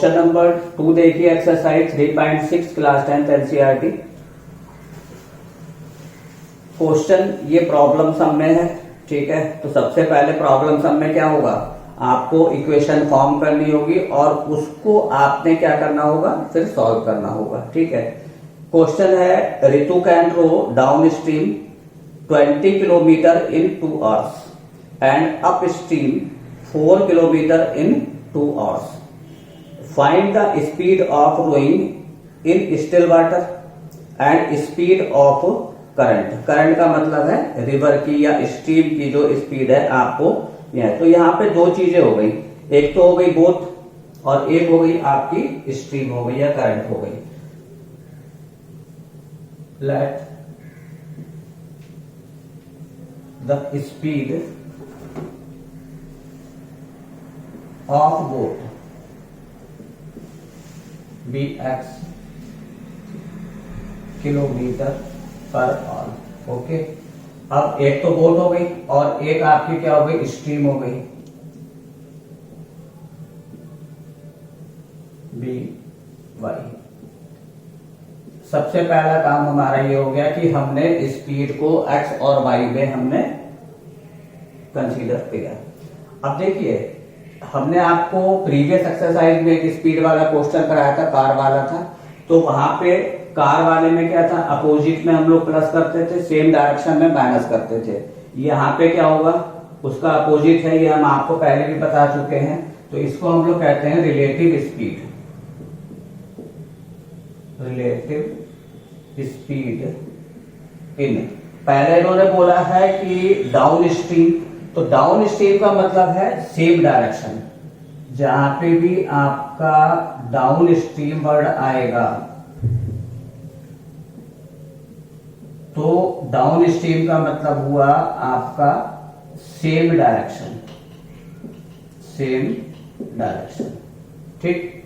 Question number 2 देखिए, exercise 3.6 class 10th NCERT. Question ये problem some में है, ठीक है। तो सबसे पहले प्रॉब्लम सम में क्या होगा, आपको इक्वेशन फॉर्म करनी होगी और उसको आपने क्या करना होगा, फिर सॉल्व करना होगा, ठीक है। क्वेश्चन है Ritu can row downstream 20 kilometre in 2 hours and upstream 4 kilometre in 2 hours. Find the speed of rowing in still water and speed of current. Current का मतलब है रिवर की या स्ट्रीम की जो स्पीड है आपको यह। तो यहाँ पे दो चीजें हो गई, एक तो हो गई बोट और एक हो गई आपकी स्ट्रीम हो गई या करंट हो गई। Let the speed of boat be x kilometre per hour. Okay, अब एक तो बोट हो गई और एक आपकी क्या हो गई, स्ट्रीम हो गई बी वाई। सबसे पहला काम हमारा ये हो गया कि हमने स्पीड को एक्स और वाई में हमने कंसीडर किया। अब देखिए, हमने आपको प्रीवियस एक्सरसाइज में एक स्पीड वाला क्वेश्चन कराया था, कार वाला था। तो वहां पे कार वाले में क्या था, अपोजिट में हम लोग प्लस करते थे, सेम डायरेक्शन में माइनस करते थे। यहाँ पे क्या होगा, उसका अपोजिट है, ये हम आपको पहले भी बता चुके हैं। तो इसको हम लोग कहते हैं relative speed. Relative speed in, पहले इन्होंने बोला है कि डाउन स्ट्रीम, तो डाउन स्ट्रीम का मतलब है सेम डायरेक्शन। जहां पे भी आपका डाउन स्ट्रीम वर्ड आएगा तो डाउन स्ट्रीम का मतलब हुआ आपका सेम डायरेक्शन, सेम डायरेक्शन, ठीक।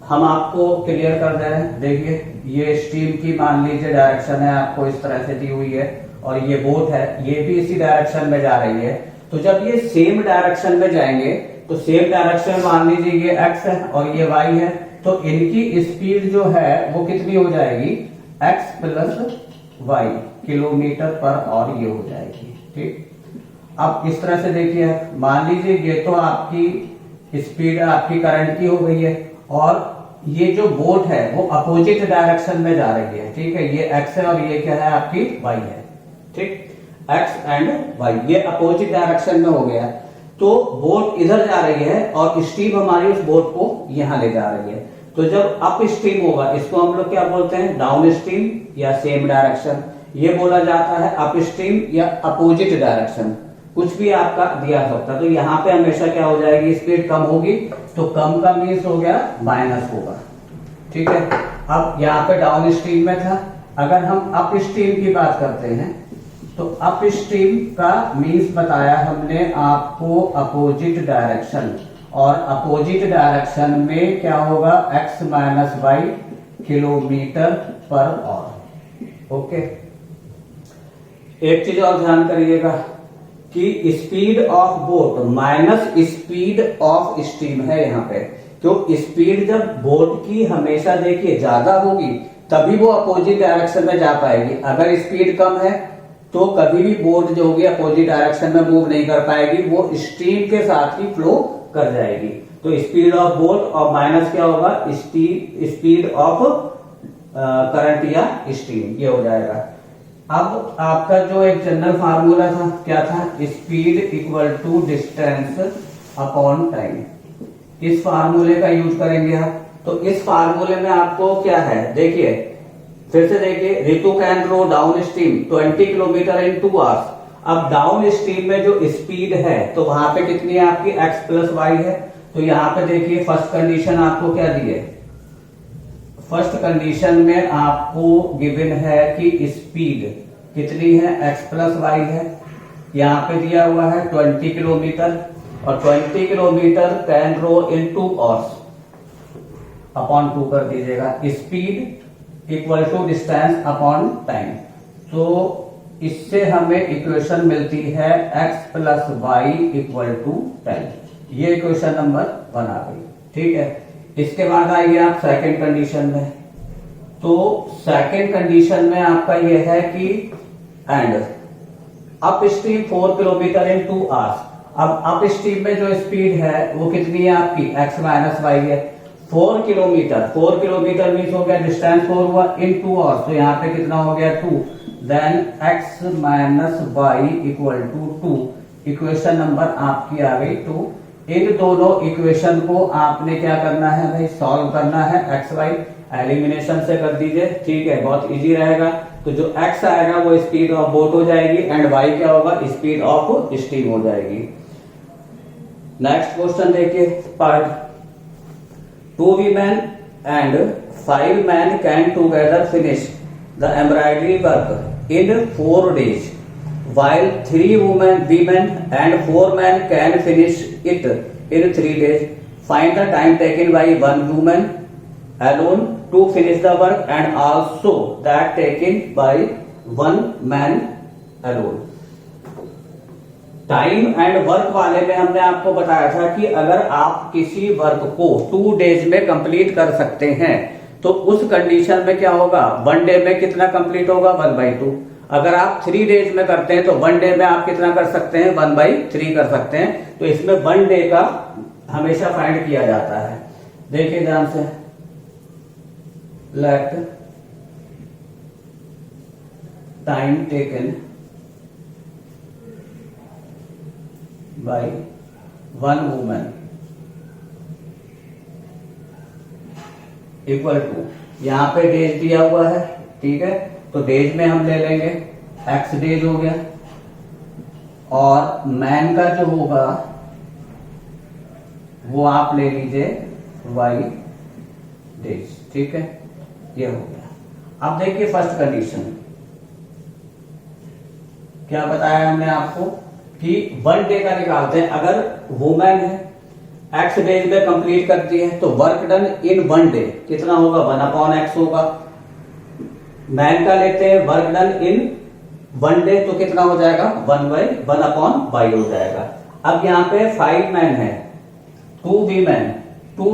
हम आपको क्लियर कर दे रहे हैं। देखिए, ये स्ट्रीम की मान लीजिए डायरेक्शन है, आपको इस तरह से दी हुई है, और ये बोट है, ये भी इसी डायरेक्शन में जा रही है। तो जब ये सेम डायरेक्शन में जाएंगे तो सेम डायरेक्शन मान लीजिए ये x है और ये y है, तो इनकी स्पीड जो है वो कितनी हो जाएगी, x plus y kilometre per hour ये हो जाएगी, ठीक। अब इस तरह से देखिए, मान लीजिए ये तो आपकी स्पीड आपकी करंट की हो गई है और ये जो बोट है वो अपोजिट डायरेक्शन में जा रही है, ठीक है। ये x है और ये क्या है, आपकी y है, ठीक। x एंड y ये अपोजिट डायरेक्शन में हो गया। तो बोट इधर जा रही है और स्ट्रीम हमारी उस बोट को यहां ले जा रही है। तो जब अप स्ट्रीम होगा, इसको हम लोग क्या बोलते हैं, डाउन स्ट्रीम या सेम डायरेक्शन। ये बोला जाता है अप स्ट्रीम या अपोजिट डायरेक्शन, कुछ भी आपका दिया सकता है। तो यहाँ पे हमेशा क्या हो जाएगी, स्पीड कम होगी, तो कम का मीन्स हो गया माइनस होगा, ठीक है। अब यहाँ पे डाउन स्ट्रीम में था, अगर हम अप स्ट्रीम की बात करते हैं तो अप स्ट्रीम का मीन्स बताया हमने आपको अपोजिट डायरेक्शन, और अपोजिट डायरेक्शन में क्या होगा, x minus y kilometre per hour. Okay, एक चीज और ध्यान करिएगा कि speed of boat minus speed of stream है यहाँ पे। तो स्पीड जब बोट की हमेशा देखिए ज्यादा होगी तभी वो अपोजिट डायरेक्शन में जा पाएगी। अगर स्पीड कम है तो कभी भी बोट जो होगी अपोजिट डायरेक्शन में मूव नहीं कर पाएगी, वो स्ट्रीम के साथ ही फ्लो कर जाएगी। तो स्पीड ऑफ बोट और माइनस क्या होगा, स्पीड ऑफ करंट या स्ट्रीम, ये हो जाएगा। अब आपका जो एक जनरल फार्मूला था क्या था, speed equal to distance upon time. इस फार्मूले का यूज करेंगे आप। तो इस फार्मूले में आपको क्या है, देखिए फिर से देखिए, Ritu can row downstream 20 kilometre in 2 hours. अब डाउन स्ट्रीम में जो स्पीड है तो वहां पे कितनी है आपकी, x प्लस वाई है। तो यहाँ पे देखिए फर्स्ट कंडीशन आपको क्या दी है, फर्स्ट कंडीशन में आपको गिवन है कि स्पीड कितनी है, x प्लस वाई है। यहाँ पे दिया हुआ है 20 किलोमीटर, और 20 kilometre can row in 2 hours upon 2 कर दीजिएगा। Speed equal to distance upon time. तो इससे हमें इक्वेशन मिलती है x plus y equal to 10। ये इक्वेशन नंबर 1 आ गई। ठीक है। इसके बाद आइए आप सेकंड कंडीशन में। तो सेकंड कंडीशन में आपका यह है कि and upstream 4 kilometre in 2 hours. अब अप स्ट्रीम में जो स्पीड है वो कितनी है आपकी, x माइनस वाई है। 4 किलोमीटर मीन्स हो गया डिस्टेंस 4 हुआ इन 2 आवर्स, तो यहाँ पे कितना हो गया 2, then x minus y equal to 2। Equation number आपकी आ गई 2। इन दोनों इक्वेशन को आपने क्या करना है भाई, सॉल्व करना है। एक्स वाई एलिमिनेशन से कर दीजिए, ठीक है, बहुत इजी रहेगा। तो जो x आएगा वो स्पीड ऑफ बोट हो जाएगी एंड y क्या होगा, स्पीड ऑफ स्टीम हो जाएगी। नेक्स्ट क्वेश्चन देखिए part. 2 women and 5 men can together finish the embroidery work in 4 days, while 3 women and 4 men can finish it in 3 days. Find the time taken by 1 woman alone to finish the work and also that taken by 1 man alone. Time and work वाले में हमने आपको बताया था कि अगर आप किसी वर्क को 2 डेज में कंप्लीट कर सकते हैं तो उस कंडीशन में क्या होगा, 1 डे में कितना कंप्लीट होगा, 1/2। अगर आप 3 डेज में करते हैं तो 1 डे में आप कितना कर सकते हैं, 1/3 कर सकते हैं। तो इसमें 1 डे का हमेशा फाइंड किया जाता है। देखिए ध्यान से, let time taken by 1 woman equal to, यहां पे डेज दिया हुआ है, ठीक है, तो डेज में हम ले लेंगे x डेज हो गया और मैन का जो होगा वो आप ले लीजिए y डेज, ठीक है, ये हो गया। अब देखिए फर्स्ट कंडीशन क्या बताया हमने आपको कि 1 डे का निकालते हैं। अगर वुमेन है x डेज में कंप्लीट करती है तो वर्क डन इन 1 डे कितना होगा, 1/x होगा। मैन का लेते हैं वर्क डन इन 1 डे तो कितना हो जाएगा, 1/1/y हो जाएगा। अब यहाँ पे 5 मैन है, 2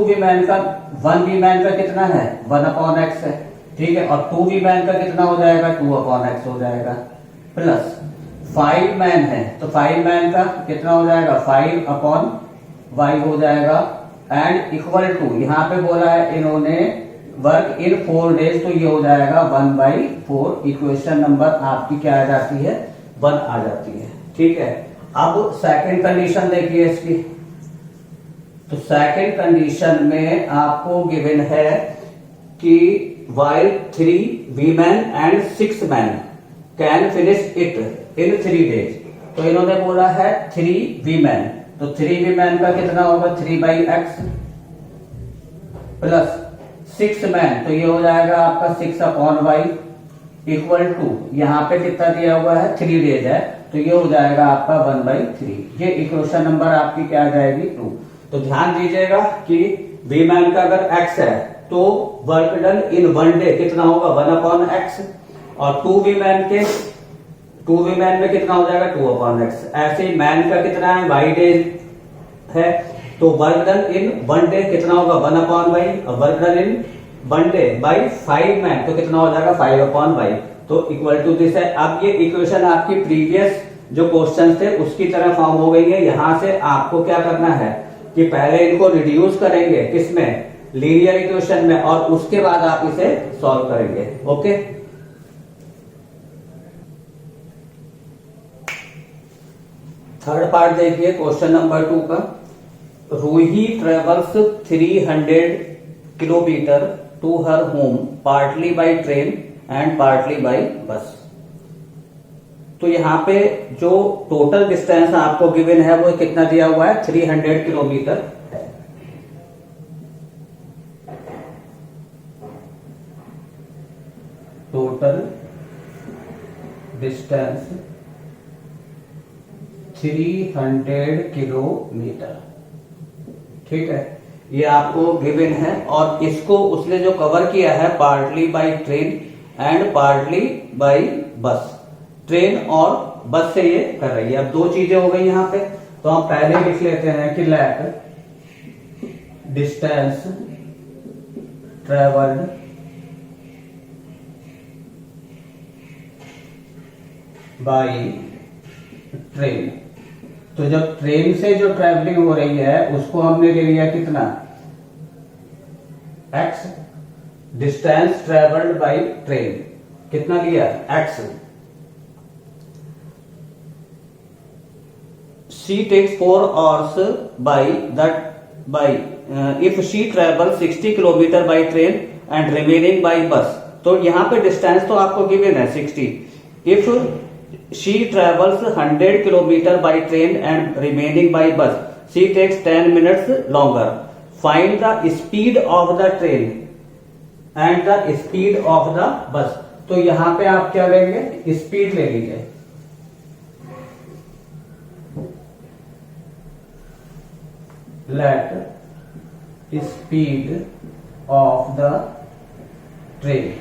वीमेन का 1 वीमेन का कितना है, 1/x है, ठीक है, और 2 वीमेन का कितना हो जाएगा, 2/x हो जाएगा। प्लस 5 मैन है तो 5 मैन का कितना हो जाएगा, 5/y हो जाएगा एंड इक्वल टू, यहां पे बोला है इन्होंने वर्क इन 4 डेज, तो ये हो जाएगा 1/4। इक्वेशन नंबर आपकी क्या आ जाती है, 1 आ जाती है, ठीक है। अब सेकंड कंडीशन देखिए इसकी। तो सेकंड कंडीशन में आपको गिवन है कि while 3 women and 6 men can finish it in 3 days, तो इन्होंने बोला है 3 वीमेन, तो 3 वीमेन का कितना होगा, 3/x प्लस 6 मैन, तो ये हो जाएगा आपका 6/y इक्वल टू, यहाँ पे कितना दिया हुआ है, 3 डेज है, तो ये हो जाएगा आपका 1/3। ये इक्वेशन नंबर आपकी क्या आ जाएगी, 2। तो ध्यान दीजिएगा कि वीमेन का अगर x है तो वर्क डन इन 1 डे कितना होगा, 1/x, और 2 वीमेन में कितना हो जाएगा, 2/x। ऐसे ही मैन का कितना है, y डेज है, तो वर्क डन इन 1 डे कितना होगा, 1/y, और work done in 1 day by 5 man तो कितना हो जाएगा, 5/y, तो इक्वल टू दिस है। अब ये इक्वेशन आपकी प्रीवियस जो क्वेश्चन थे उसकी तरह फॉर्म हो गई है। यहां से आपको क्या करना है कि पहले इनको रिड्यूस करेंगे किसमें, लीनियर इक्वेशन में, और उसके बाद आप इसे सॉल्व करेंगे। ओके, थर्ड पार्ट देखिए क्वेश्चन नंबर 2 का। Ruhi travels 300 kilometre to her home partly by train and partly by bus. तो यहां पे जो टोटल डिस्टेंस आपको गिवन है वो कितना दिया हुआ है, 300 किलोमीटर है। टोटल डिस्टेंस 300 किलोमीटर, ठीक है, ये आपको गिवन है। और इसको उसने जो कवर किया है partly by train and partly by बस, ट्रेन और बस से ये कर रही है। अब 2 चीजें हो गई यहां पे, तो हम पहले लिख लेते हैं कि let distance travelled by train. तो जब ट्रेन से जो ट्रेवलिंग हो रही है उसको हमने ले लिया कितना, x। Distance travelled by train कितना लिया, x। she takes 4 hours if she travels 60 kilometre by train and remaining by bus। तो यहाँ पे डिस्टेंस तो आपको गिवन है 60। if she travels 100 kilometre by train and remaining by bus she takes 10 minutes longer। find the speed of the train and the speed of the bus। तो यहाँ पे आप क्या लेंगे, स्पीड ले लीजिए। let speed of the train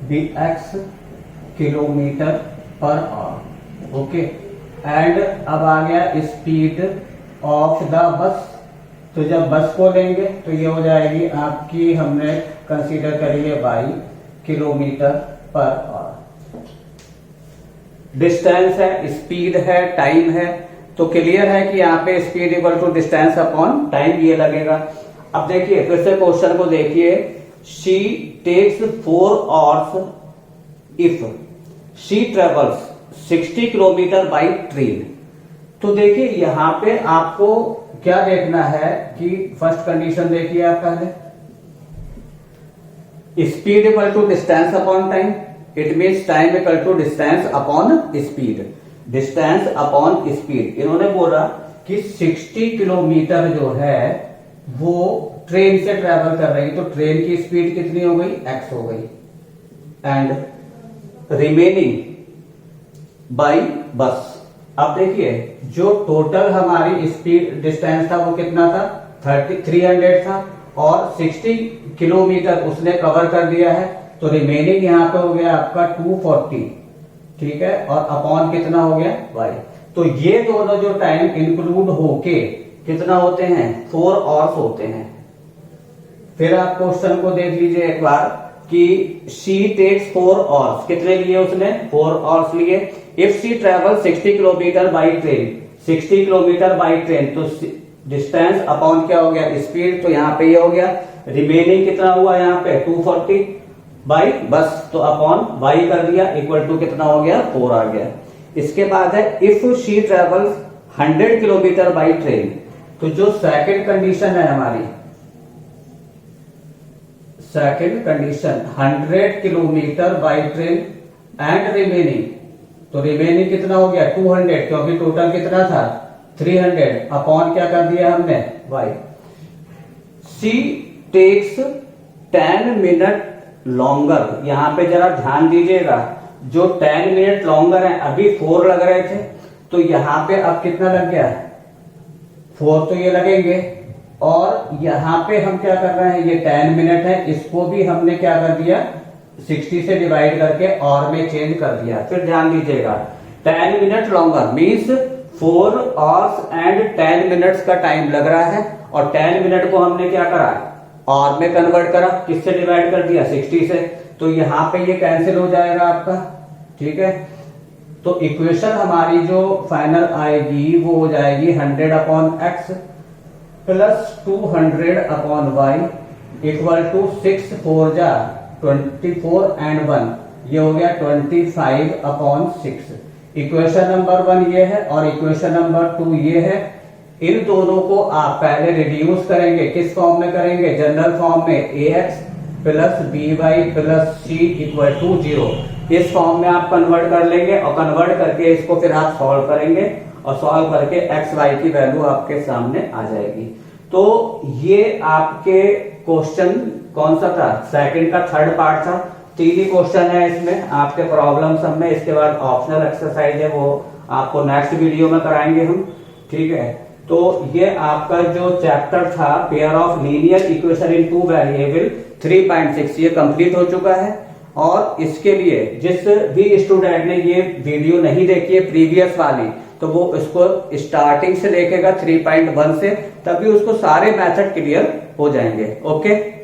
be x kilometre per hour. Okay, and अब आ गया स्पीड ऑफ द बस। तो जब बस को लेंगे तो ये हो जाएगी आपकी, हमने कंसीडर करी है y kilometre per hour. Distance है, स्पीड है, टाइम है। तो क्लियर है कि यहाँ पे speed equal to distance upon time ये लगेगा। अब देखिए फिर से क्वेश्चन को देखिए, she takes 4 hours if she travels 60 kilometre by train. तो देखिए यहाँ पे आपको क्या देखना है कि फर्स्ट कंडीशन देखिए आप पहले, speed equal to distance upon time. It means time equal to distance upon speed, distance upon speed. इन्होंने बोला कि 60 किलोमीटर जो है वो ट्रेन से ट्रेवल कर रही, तो ट्रेन की स्पीड कितनी हो गई, x हो गई। एंड रिमेनिंग बाय बस। अब देखिए जो टोटल हमारी स्पीड डिस्टेंस था वो कितना था, 300 था, और 60 किलोमीटर उसने कवर कर दिया है, तो रिमेनिंग यहां पे हो गया आपका 240। ठीक है, और अपॉन कितना हो गया, y। तो ये दोनों जो टाइम इंक्लूड होके कितना होते हैं, 4 आवर्स होते हैं। फिर आप क्वेश्चन को देख लीजिए एक बार कि शी टेक्स 4 आवर्स, कितने लिए उसने, 4 आवर्स लिए। If she travel 60 kilometre by train, 60 kilometre by train, तो डिस्टेंस अपॉन क्या हो गया, स्पीड। तो यहाँ पे ये हो गया, रिमेनिंग कितना हुआ यहाँ पे 240 बाई बस, तो अपॉन y कर दिया, इक्वल टू कितना हो गया, 4 आ गया। इसके बाद है if she travels 100 kilometre by train. तो जो सेकंड कंडीशन है हमारी, second condition 100 kilometre by train and remaining, तो रिमेनिंग कितना हो गया 200, क्योंकि टोटल कितना था 300, अपॉन क्या कर दिया हमने, y। She takes 10 minute longer. यहां पे जरा ध्यान दीजिएगा, जो 10 मिनट लॉन्गर है, अभी 4 लग रहे थे, तो यहां पे अब कितना लग गया, 4 तो ये लगेंगे, और यहां पे हम क्या कर रहे हैं, ये 10 मिनट है, इसको भी हमने क्या कर दिया 60 से डिवाइड करके और में चेंज कर दिया। फिर ध्यान दीजिएगा, 10 minute longer means 4 hours and 10 minutes का टाइम लग रहा है, और 10 मिनट को हमने क्या करा, और में कन्वर्ट करा, किससे डिवाइड कर दिया 60 से। तो यहां पे ये कैंसिल हो जाएगा आपका। ठीक है, तो इक्वेशन हमारी जो फाइनल आएगी वो हो जाएगी 100 upon x plus 200 upon y equal to 6 4 जा 24 एंड 1, ये हो गया 25 अपॉन 6। इक्वेशन नंबर 1 ये है और इक्वेशन नंबर 2 ये है। इन दोनों को आप पहले रिड्यूस करेंगे, किस फॉर्म में करेंगे, जनरल फॉर्म में, ax plus by plus c equal to 0। इस फॉर्म में आप कन्वर्ट कर लेंगे, और कन्वर्ट करके इसको फिर आप सॉल्व करेंगे, और सॉल्व करके x y की वैल्यू आपके सामने आ जाएगी। तो ये आपके क्वेश्चन कौन सा था, सेकंड का थर्ड पार्ट था। 3 ही क्वेश्चन है इसमें आपके प्रॉब्लम सब में। इसके बाद ऑप्शनल एक्सरसाइज है, वो आपको नेक्स्ट वीडियो में कराएंगे हम। ठीक है, तो ये आपका जो चैप्टर था pair of linear equation in 2 variable 3.6 ये कंप्लीट हो चुका है। और इसके लिए जिस भी स्टूडेंट ने ये वीडियो नहीं देखी है प्रीवियस वाली, तो वो इसको स्टार्टिंग से देखेगा 3.1 से, तभी उसको सारे मेथड क्लियर हो जाएंगे। ओके।